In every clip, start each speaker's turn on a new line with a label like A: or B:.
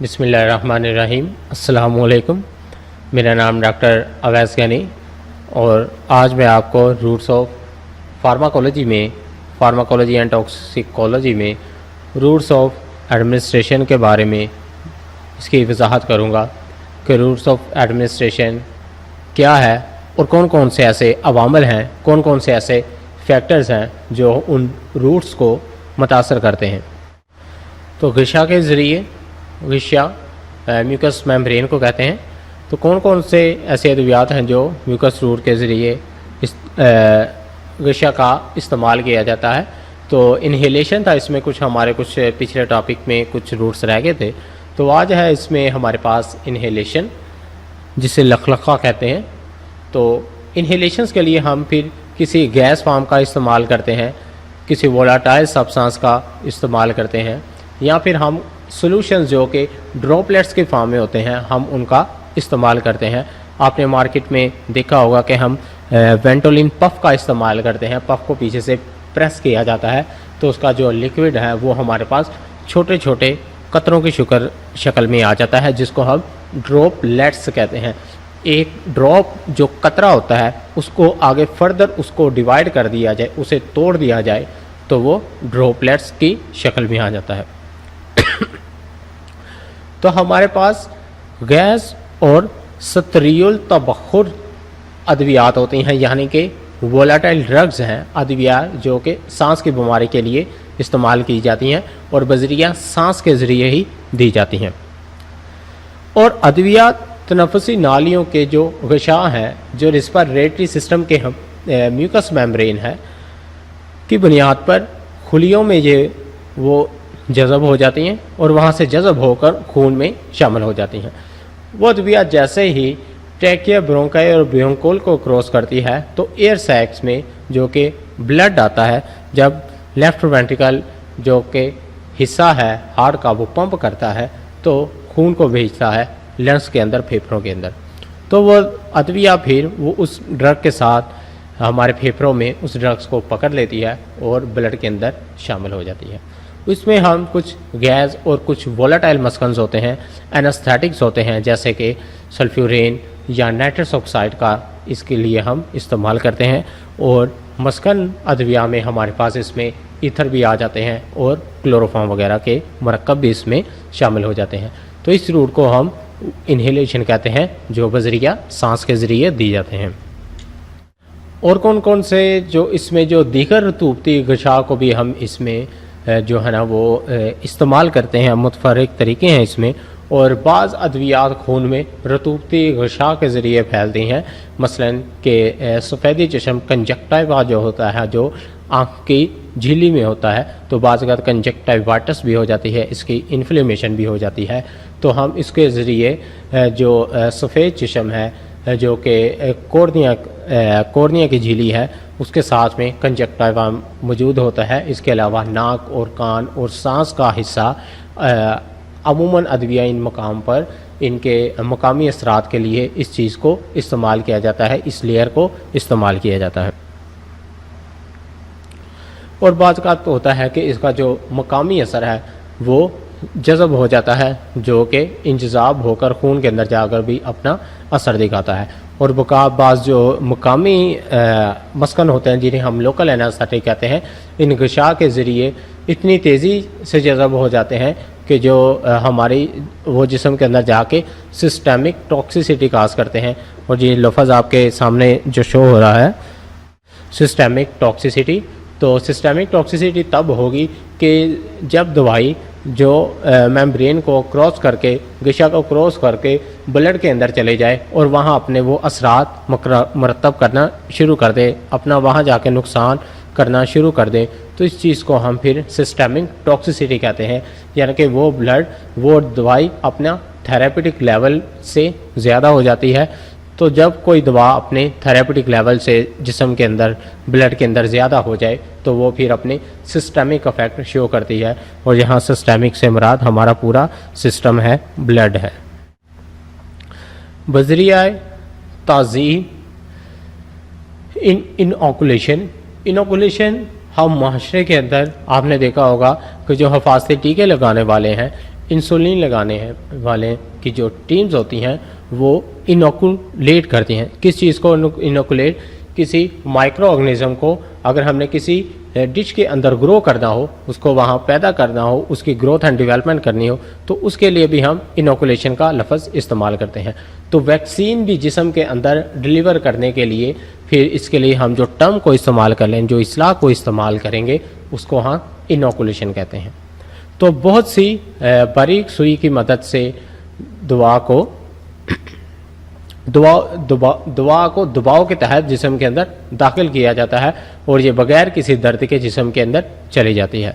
A: بسم اللہ الرحمن الرحیم. السلام علیکم. میرا نام ڈاکٹر اویس غنی اور آج میں آپ کو roots of pharmacology and toxicology میں روٹس آف ایڈمنسٹریشن کے بارے میں اس کی وضاحت کروں گا کہ روٹس آف ایڈمنسٹریشن کیا ہے اور کون کون سے ایسے عوامل ہیں، کون کون سے ایسے فیکٹرز ہیں جو ان روٹس کو متاثر کرتے ہیں. تو غشا کے ذریعے، غشا میوکس میمبرین کو کہتے ہیں، تو کون کون سے ایسے ادویات ہیں جو میوکس روٹ کے ذریعے غشا کا استعمال کیا جاتا ہے. تو انہیلیشن تھا اس میں، ہمارے کچھ پچھلے ٹاپک میں کچھ روٹس رہ گئے تھے، تو آج ہے اس میں ہمارے پاس انہیلیشن جسے لخلخہ کہتے ہیں. تو انہیلیشنز کے لیے ہم پھر کسی گیس فارم کا استعمال کرتے ہیں، کسی وولاتائل سبسٹانس کا استعمال کرتے ہیں، یا پھر ہم سولوشنز جو کہ ڈراپلیٹس کے فارم میں ہوتے ہیں ہم ان کا استعمال کرتے ہیں. آپ نے مارکیٹ میں دیکھا ہوگا کہ ہم وینٹولین پف کا استعمال کرتے ہیں. پف کو پیچھے سے پریس کیا جاتا ہے تو اس کا جو لیکوڈ ہے وہ ہمارے پاس چھوٹے چھوٹے قطروں کی شکل میں آ جاتا ہے، جس کو ہم ڈراپلیٹس کہتے ہیں. ایک ڈراپ جو قطرہ ہوتا ہے اس کو آگے فردر اس کو ڈیوائڈ کر دیا جائے، اسے توڑ دیا جائے تو وہ ڈراپلیٹس کی شکل میں آ جاتا ہے. تو ہمارے پاس گیس اور ستریل تبخر ادویات ہوتی ہیں، یعنی کہ وولاتائل ڈرگز ہیں، ادویات جو کہ سانس کی بیماری کے لیے استعمال کی جاتی ہیں اور بذریعہ سانس کے ذریعے ہی دی جاتی ہیں. اور ادویات تنفسی نالیوں کے جو غشاء ہیں، جو ریسپیریٹری سسٹم کے میوکس میمبرین ہے کی بنیاد پر خلیوں میں وہ جذب ہو جاتی ہیں اور وہاں سے جذب ہو کر خون میں شامل ہو جاتی ہیں. وہ ادویات جیسے ہی ٹریکیا، برونکائی اور برونکول کو کراس کرتی ہے تو ایئر سیکس میں جو کہ بلڈ آتا ہے، جب لیفٹ وینٹریکل جو کہ حصہ ہے ہارٹ کا وہ پمپ کرتا ہے تو خون کو بھیجتا ہے لنگس کے اندر، پھیپھڑوں کے اندر. تو وہ ادویہ پھر وہ اس ڈرگ کے ساتھ ہمارے پھیپھڑوں میں اس ڈرگس کو پکڑ لیتی ہے اور بلڈ کے اندر شامل ہو جاتی ہے. اس میں ہم کچھ گیس اور کچھ وولاتائل مسکنز ہوتے ہیں، اینستھیٹکس ہوتے ہیں، جیسے کہ سلفیورین یا نائٹرس آکسائڈ کا اس کے لیے ہم استعمال کرتے ہیں. اور مسکن ادویہ میں ہمارے پاس اس میں ایتھر بھی آ جاتے ہیں اور کلوروفارم وغیرہ کے مرکب بھی اس میں شامل ہو جاتے ہیں. تو اس روٹ کو ہم انہیلیشن کہتے ہیں، جو بذریعہ سانس کے ذریعے دی جاتے ہیں. اور کون کون سے جو اس میں جو دیگر رطوبتی غشاء کو بھی ہم اس میں جو ہے نا وہ استعمال کرتے ہیں، متفرق طریقے ہیں اس میں. اور بعض ادویات خون میں رطوبتی غشاء کے ذریعے پھیلتی ہیں، مثلا کہ سفیدی چشم کنجکٹیوا جو ہوتا ہے، جو آنکھ کی جھلی میں ہوتا ہے، تو بعض اوقات کنجکٹیوائٹس بھی ہو جاتی ہے، اس کی انفلیمیشن بھی ہو جاتی ہے. تو ہم اس کے ذریعے جو سفید چشم ہے جو کہ کورنیا کی جھلی ہے اس کے ساتھ میں کنجکٹیوا موجود ہوتا ہے. اس کے علاوہ ناک اور کان اور سانس کا حصہ عموماً ادویہ ان مقام پر ان کے مقامی اثرات کے لیے اس چیز کو استعمال کیا جاتا ہے، اس لیئر کو استعمال کیا جاتا ہے. اور بعض اوقات ہوتا ہے کہ اس کا جو مقامی اثر ہے وہ جذب ہو جاتا ہے، جو کہ انجذاب ہو کر خون کے اندر جا کر بھی اپنا اثر دکھاتا ہے. اور بعض جو مقامی مسکن ہوتے ہیں جنہیں ہم لوکل اینستھیٹک کہتے ہیں، ان غشاء کے ذریعے اتنی تیزی سے جذب ہو جاتے ہیں کہ جو ہماری وہ جسم کے اندر جا کے سسٹیمک ٹاکسیسٹی کاز کرتے ہیں. اور یہ لفظ آپ کے سامنے جو شو ہو رہا ہے سسٹیمک ٹاکسیسٹی، تو سسٹیمک ٹاکسیسٹی تب ہوگی کہ جب دوائی جو میمبرین کو کراس کر کے، غشا کو کراس کر کے بلڈ کے اندر چلے جائے اور وہاں اپنے وہ اثرات مرتب کرنا شروع کر دے، اپنا وہاں جا کے نقصان کرنا شروع کر دے. تو اس چیز کو ہم پھر سسٹیمک ٹاکسیسٹی کہتے ہیں، یعنی کہ وہ دوائی اپنا تھیراپیوٹک لیول سے زیادہ ہو جاتی ہے. تو جب کوئی دوا اپنے تھیراپیوٹک لیول سے جسم کے اندر بلڈ کے اندر زیادہ ہو جائے تو وہ پھر اپنے سسٹمک افیکٹ شو کرتی ہے. اور یہاں سسٹمک سے مراد ہمارا پورا سسٹم ہے، بلڈ ہے. بذریعہ تعزیہ انوکولیشن ہم معاشرے کے اندر آپ نے دیکھا ہوگا کہ جو حفاظتی ٹیکے لگانے والے ہیں انسولین لگانے والے کی جو ٹیمز ہوتی ہیں وہ انوکولیٹ کرتی ہیں. کس چیز کو انوکولیٹ؟ کسی مائکرو آرگنزم کو اگر ہم نے کسی ڈش کے اندر گرو کرنا ہو، اس کو وہاں پیدا کرنا ہو، اس کی گروتھ اینڈ ڈیولپمنٹ کرنی ہو، تو اس کے لیے بھی ہم انوکولیشن کا لفظ استعمال کرتے ہیں. تو ویکسین بھی جسم کے اندر ڈلیور کرنے کے لیے پھر اس کے لیے ہم جو ٹرم کو استعمال کر لیں، جو اصطلاح کو استعمال کریں گے، اس کو ہم انوکولیشن کہتے ہیں. تو بہت سی باریک سوئی کی مدد سے دوا کو دباؤ کے تحت جسم کے اندر داخل کیا جاتا ہے اور یہ بغیر کسی درد کے جسم کے اندر چلی جاتی ہے.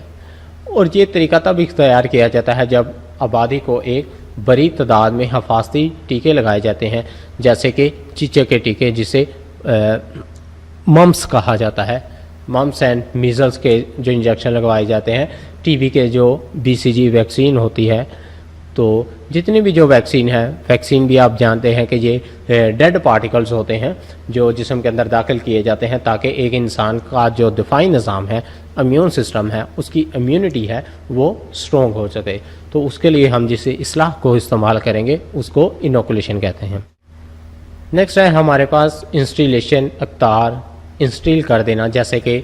A: اور یہ طریقہ تب اختیار کیا جاتا ہے جب آبادی کو ایک بڑی تعداد میں حفاظتی ٹیکے لگائے جاتے ہیں، جیسے کہ چیچے کے ٹیکے جسے ممس کہا جاتا ہے، ممس اینڈ میزلس کے جو انجیکشن لگوائے جاتے ہیں، ٹی بی کے جو BCG ویکسین ہوتی ہے. تو جتنی بھی جو ویکسین بھی آپ جانتے ہیں کہ یہ ڈیڈ پارٹیکلز ہوتے ہیں جو جسم کے اندر داخل کیے جاتے ہیں تاکہ ایک انسان کا جو دفاعی نظام ہے، امیون سسٹم ہے، اس کی امیونٹی ہے وہ اسٹرونگ ہو سکے. تو اس کے لیے ہم جس اصطلاح کو استعمال کریں گے اس کو انوکولیشن کہتے ہیں. نیکسٹ ہے ہمارے پاس انسٹیلیشن، اقطار انسٹیل کر دینا. جیسے کہ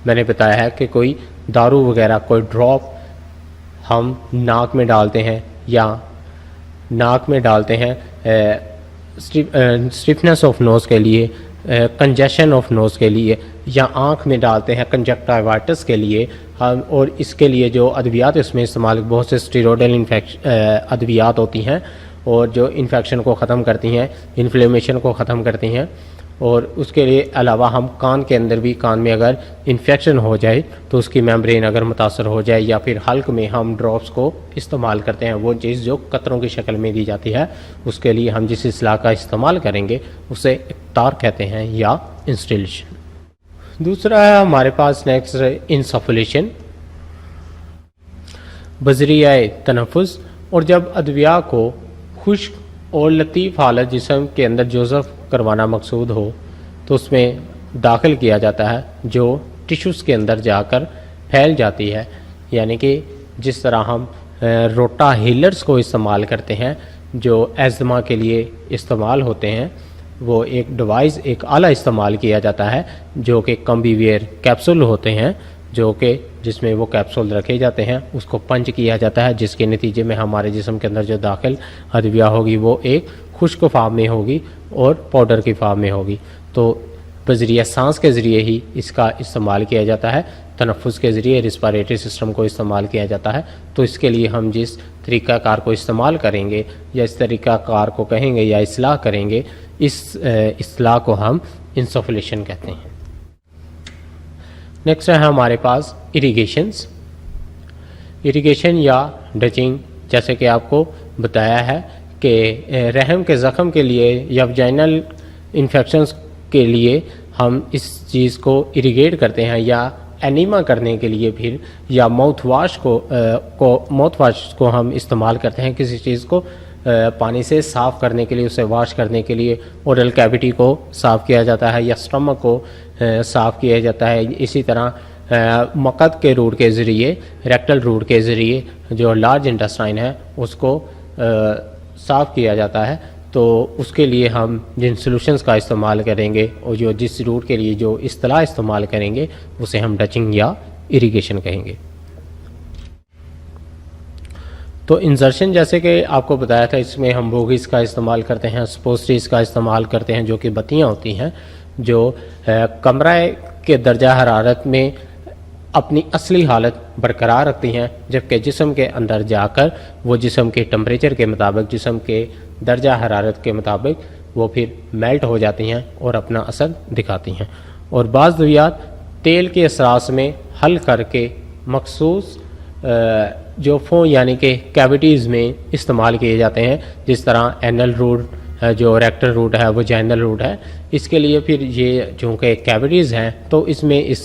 A: میں نے بتایا ہے کہ کوئی دارو وغیرہ، کوئی ڈراپ ہم ناک میں ڈالتے ہیں یا ناک میں ڈالتے ہیں اسٹیفنس آف نوز کے لیے، کنجیشن آف نوز کے لیے، یا آنکھ میں ڈالتے ہیں کنجکٹیوائٹس کے لیے ہم. اور اس کے لیے جو ادویات اس میں استعمال، بہت سے اسٹیروڈل ادویات ہوتی ہیں اور جو انفیکشن کو ختم کرتی ہیں، انفلیمیشن کو ختم کرتی ہیں. اور اس کے لیے علاوہ ہم کان کے اندر بھی، کان میں اگر انفیکشن ہو جائے تو اس کی میمبرین اگر متاثر ہو جائے، یا پھر حلق میں ہم ڈراپس کو استعمال کرتے ہیں، وہ چیز جو قطروں کی شکل میں دی جاتی ہے، اس کے لیے ہم جس اصطلاح کا استعمال کریں گے اسے اقطار کہتے ہیں یا انسٹیلیشن. دوسرا ہے ہمارے پاس نیکسٹ انسفلیشن، بذریعہ تنفس. اور جب ادویہ کو خشک اور لطیف حالت جسم کے اندر جوزف کروانا مقصود ہو تو اس میں داخل کیا جاتا ہے جو ٹیشوز کے اندر جا کر پھیل جاتی ہے. یعنی کہ جس طرح ہم روٹا ہیلرز کو استعمال کرتے ہیں جو ایزما کے لیے استعمال ہوتے ہیں، وہ ایک ڈیوائس، ایک آلہ استعمال کیا جاتا ہے جو کہ کمبیویئر کیپسول ہوتے ہیں، جو کہ جس میں وہ کیپسول رکھے جاتے ہیں، اس کو پنچ کیا جاتا ہے، جس کے نتیجے میں ہمارے جسم کے اندر جو داخل ادویہ ہوگی وہ ایک خشک فارم میں ہوگی اور پاؤڈر کی فارم میں ہوگی. تو بذریعہ سانس کے ذریعے ہی اس کا استعمال کیا جاتا ہے، تنفس کے ذریعے ریسپیریٹری سسٹم کو استعمال کیا جاتا ہے. تو اس کے لیے ہم جس طریقہ کار کو استعمال کریں گے یا اس طریقہ کار کو کہیں گے یا اصلاح کریں گے، اس اصلاح کو ہم انسفلیشن کہتے ہیں. نیکسٹ ہے ہمارے پاس اریگیشنز. اریگیشن یا ڈچنگ، جیسے کہ آپ کو بتایا ہے کہ رحم کے زخم کے لیے یا ویجائنل انفیکشنز کے لیے ہم اس چیز کو اریگیٹ کرتے ہیں، یا اینیما کرنے کے لیے پھر، یا ماؤتھ واش کو ہم استعمال کرتے ہیں کسی چیز کو پانی سے صاف کرنے کے لیے، اسے واش کرنے کے لیے. اورل کیویٹی کو صاف کیا جاتا ہے یا اسٹمک کو صاف کیا جاتا ہے. اسی طرح مقد کے روٹ کے ذریعے، ریکٹل روٹ کے ذریعے جو لارج انٹسٹائن ہے اس کو صاف کیا جاتا ہے. تو اس کے لیے ہم جن سلوشنز کا استعمال کریں گے اور جو جس روٹ کے لیے جو اصطلاح استعمال کریں گے اسے ہم ڈچنگ یا اریگیشن کہیں گے. تو انسرشن جیسے کہ آپ کو بتایا تھا، اس میں ہم بوگیز کا استعمال کرتے ہیں، سپوسٹریز کا استعمال کرتے ہیں جو کہ بتیاں ہوتی ہیں جو کمرہ کے درجہ حرارت میں اپنی اصلی حالت برقرار رکھتی ہیں، جبکہ جسم کے اندر جا کر وہ جسم کے ٹمپریچر کے مطابق، جسم کے درجہ حرارت کے مطابق وہ پھر میلٹ ہو جاتی ہیں اور اپنا اثر دکھاتی ہیں. اور بعض ادویات تیل کے اثرات میں حل کر کے مخصوص جو یعنی کہ کیویٹیز میں استعمال کیے جاتے ہیں، جس طرح اینل روٹ جو ریکٹل روٹ ہے، وہ جینل روٹ ہے. اس کے لیے پھر یہ چونکہ کیویٹیز ہیں تو اس میں اس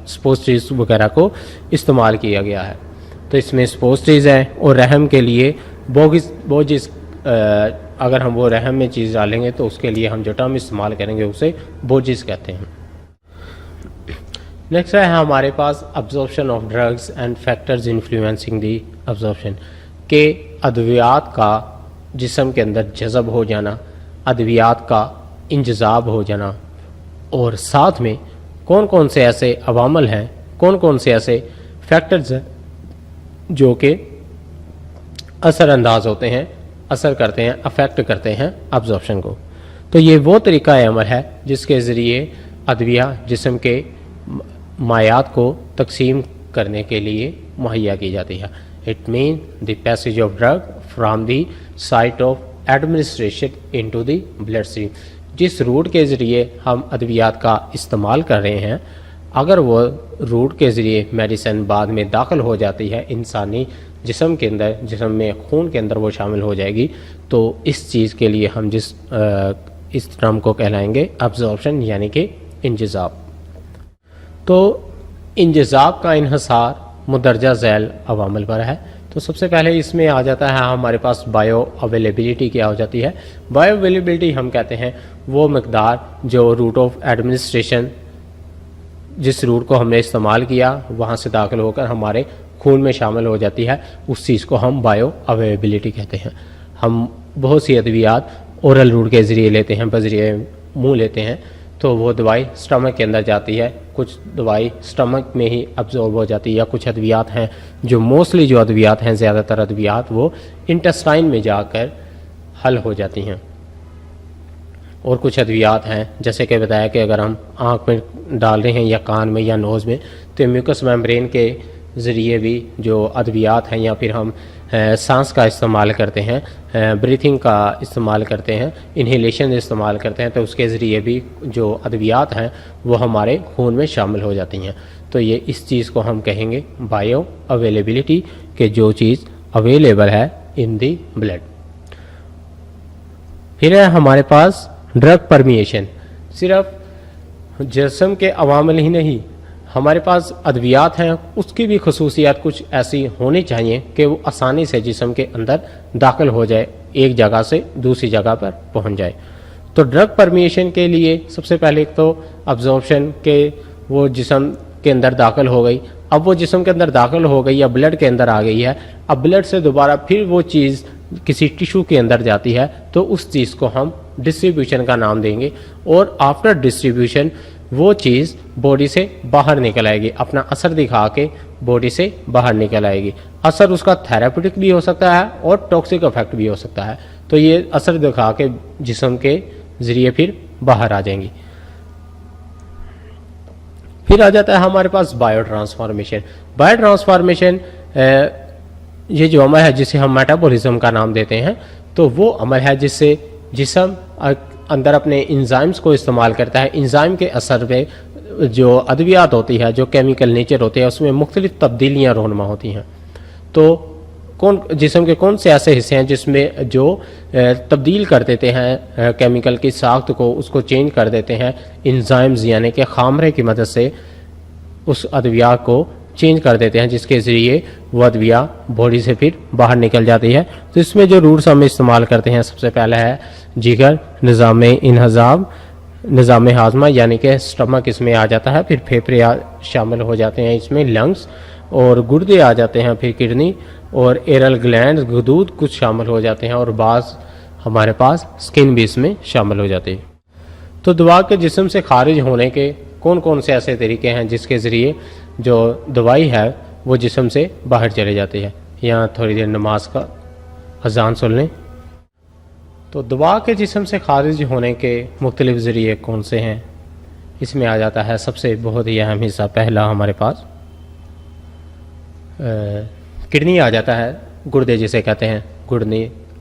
A: سپوسٹریز وغیرہ کو استعمال کیا گیا ہے. تو اس میں سپوسٹریز ہیں، اور رحم کے لیے بوجز اگر ہم وہ رحم میں چیز ڈالیں گے تو اس کے لیے ہم جو ٹرم استعمال کریں گے اسے بوجز کہتے ہیں. نیکسٹ ہے ہمارے پاس absorption of drugs and factors influencing the absorption. کہ ادویات کا جسم کے اندر جذب ہو جانا، ادویات کا انجذاب ہو جانا، اور ساتھ میں کون کون سے ایسے عوامل ہیں، کون کون سے ایسے فیکٹرز ہیں جو کہ اثر انداز ہوتے ہیں، اثر کرتے ہیں، افیکٹ کرتے ہیں ابزارپشن کو۔ تو یہ وہ طریقہ عمل ہے جس کے ذریعے ادویہ جسم کے مائعات کو تقسیم کرنے کے لیے مہیا کی جاتی ہے۔ It mean the passage of drug from the site of administration into the bloodstream. جس روٹ کے ذریعے ہم ادویات کا استعمال کر رہے ہیں، اگر وہ روٹ کے ذریعے میڈیسن بعد میں داخل ہو جاتی ہے انسانی جسم کے اندر، جسم میں خون کے اندر وہ شامل ہو جائے گی، تو اس چیز کے لیے ہم اس ٹرم کو کہلائیں گے ابزارپشن، یعنی کہ انجذاب۔ تو انجذاب کا انحصار مندرجہ ذیل عوامل پر ہے۔ تو سب سے پہلے اس میں آ جاتا ہے ہمارے پاس بایو اویلیبلٹی کیا ہو جاتی ہے۔ بایو اویلیبلٹی ہم کہتے ہیں وہ مقدار جو روٹ آف ایڈمنسٹریشن، جس روٹ کو ہم نے استعمال کیا وہاں سے داخل ہو کر ہمارے خون میں شامل ہو جاتی ہے، اس چیز کو ہم بایو اویلیبلٹی کہتے ہیں۔ ہم بہت سی ادویات اورل روٹ کے ذریعے لیتے ہیں، بذریعے منہ لیتے ہیں، تو وہ دوائی سٹمک کے اندر جاتی ہے، کچھ دوائی سٹمک میں ہی ابزورب ہو جاتی ہے، یا کچھ ادویات ہیں جو موسٹلی جو ادویات ہیں، زیادہ تر ادویات وہ انٹسٹائن میں جا کر حل ہو جاتی ہیں۔ اور کچھ ادویات ہیں جیسے کہ بتایا کہ اگر ہم آنکھ میں ڈال رہے ہیں یا کان میں یا نوز میں، تو میوکس میمبرین کے ذریعے بھی جو ادویات ہیں، یا پھر ہم سانس کا استعمال کرتے ہیں، بریتھنگ کا استعمال کرتے ہیں، انہیلیشن استعمال کرتے ہیں، تو اس کے ذریعے بھی جو ادویات ہیں وہ ہمارے خون میں شامل ہو جاتی ہیں۔ تو یہ اس چیز کو ہم کہیں گے بایو اویلیبلٹی، کہ جو چیز اویلیبل ہے ان دی بلڈ۔ پھر ہے ہمارے پاس ڈرگ پرمیشن۔ صرف جسم کے عوامل ہی نہیں، ہمارے پاس ادویات ہیں، اس کی بھی خصوصیات کچھ ایسی ہونی چاہیے کہ وہ آسانی سے جسم کے اندر داخل ہو جائے، ایک جگہ سے دوسری جگہ پر پہنچ جائے۔ تو ڈرگ پرمیشن کے لیے سب سے پہلے تو ابزارپشن کے وہ جسم کے اندر داخل ہو گئی، اب وہ جسم کے اندر داخل ہو گئی یا بلڈ کے اندر آ گئی ہے، اب بلڈ سے دوبارہ پھر وہ چیز کسی ٹیشو کے اندر جاتی ہے، تو اس چیز کو ہم ڈسٹریبیوشن کا نام دیں گے، اور آفٹر ڈسٹریبیوشن وہ چیز باڈی سے باہر نکل آئے گی، اپنا اثر دکھا کے باڈی سے باہر نکل آئے گی۔ اثر اس کا تھراپیوٹک بھی ہو سکتا ہے اور ٹاکسک افیکٹ بھی ہو سکتا ہے، تو یہ اثر دکھا کے جسم کے ذریعے پھر باہر آ جائیں گی۔ پھر آ جاتا ہے ہمارے پاس بایو ٹرانسفارمیشن۔ بایو ٹرانسفارمیشن یہ جو عمل ہے جسے ہم میٹابولزم کا نام دیتے ہیں، تو وہ عمل ہے جس سے جسم اندر اپنے انزائمز کو استعمال کرتا ہے۔ انزائم کے اثر پہ جو ادویات ہوتی ہے، جو کیمیکل نیچر ہوتے ہیں، اس میں مختلف تبدیلیاں رونما ہوتی ہیں۔ تو جسم کے کون سے ایسے حصے ہیں جس میں جو تبدیل کر دیتے ہیں کیمیکل کی ساخت کو، اس کو چینج کر دیتے ہیں انزائمز، یعنی کہ خامرے کی مدد سے اس ادویات کو چینج کر دیتے ہیں، جس کے ذریعے وہ ادویہ باڈی سے پھر باہر نکل جاتی ہے۔ تو اس میں جو روٹس ہم استعمال کرتے ہیں، سب سے پہلا ہے جگر، نظام انہضام، نظام ہاضمہ یعنی کہ سٹمک اس میں آ جاتا ہے، پھر پھیپھڑے شامل ہو جاتے ہیں اس میں، لنگس اور گردے آ جاتے ہیں، پھر کڈنی اور ایرل گلینڈ، غدود کچھ شامل ہو جاتے ہیں، اور بعض ہمارے پاس سکن بھی اس میں شامل ہو جاتی ہے۔ تو دوا کے جسم سے خارج ہونے کے کون کون سے ایسے طریقے ہیں جس کے ذریعے جو دوائی ہے وہ جسم سے باہر چلے جاتی ہے۔ یہاں تھوڑی دیر نماز کا اذان سن لیں۔ تو دوا کے جسم سے خارج ہونے کے مختلف ذریعے کون سے ہیں؟ اس میں آ جاتا ہے سب سے بہت ہی اہم حصہ پہلا ہمارے پاس کڈنی آ جاتا ہے، گردے جسے کہتے ہیں،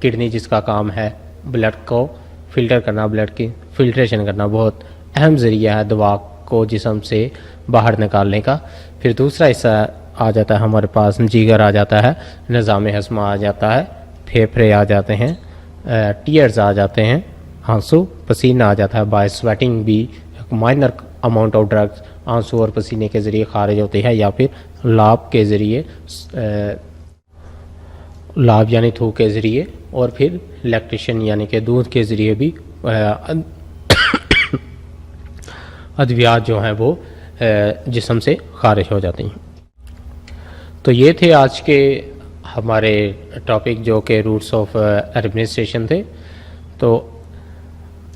A: کڈنی جس کا کام ہے بلڈ کو فلٹر کرنا، بلڈ کی فلٹریشن کرنا، بہت اہم ذریعہ ہے دوا کو جسم سے باہر نکالنے کا۔ پھر دوسرا حصہ آ جاتا ہے ہمارے پاس جگر آ جاتا ہے، نظام ہضمہ آ جاتا ہے، پھیپھڑے آ جاتے ہیں، ٹیئرز آ جاتے ہیں، آنسو، پسینہ آ جاتا ہے، بائی سویٹنگ بھی مائنر اماؤنٹ آف ڈرگز آنسو اور پسینے کے ذریعے خارج ہوتی ہے، یا پھر لاب کے ذریعے، لاب یعنی تھوک کے ذریعے، اور پھر لیکٹیشن یعنی کہ دودھ کے ذریعے بھی ادویات جو ہیں وہ جسم سے خارج ہو جاتی ہیں۔ تو یہ تھے آج کے ہمارے ٹاپک جو کہ روٹس آف ایڈمنسٹریشن تھے. تو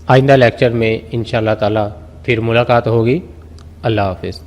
A: آئندہ لیکچر میں انشاءاللہ تعالی پھر ملاقات ہوگی. اللہ حافظ.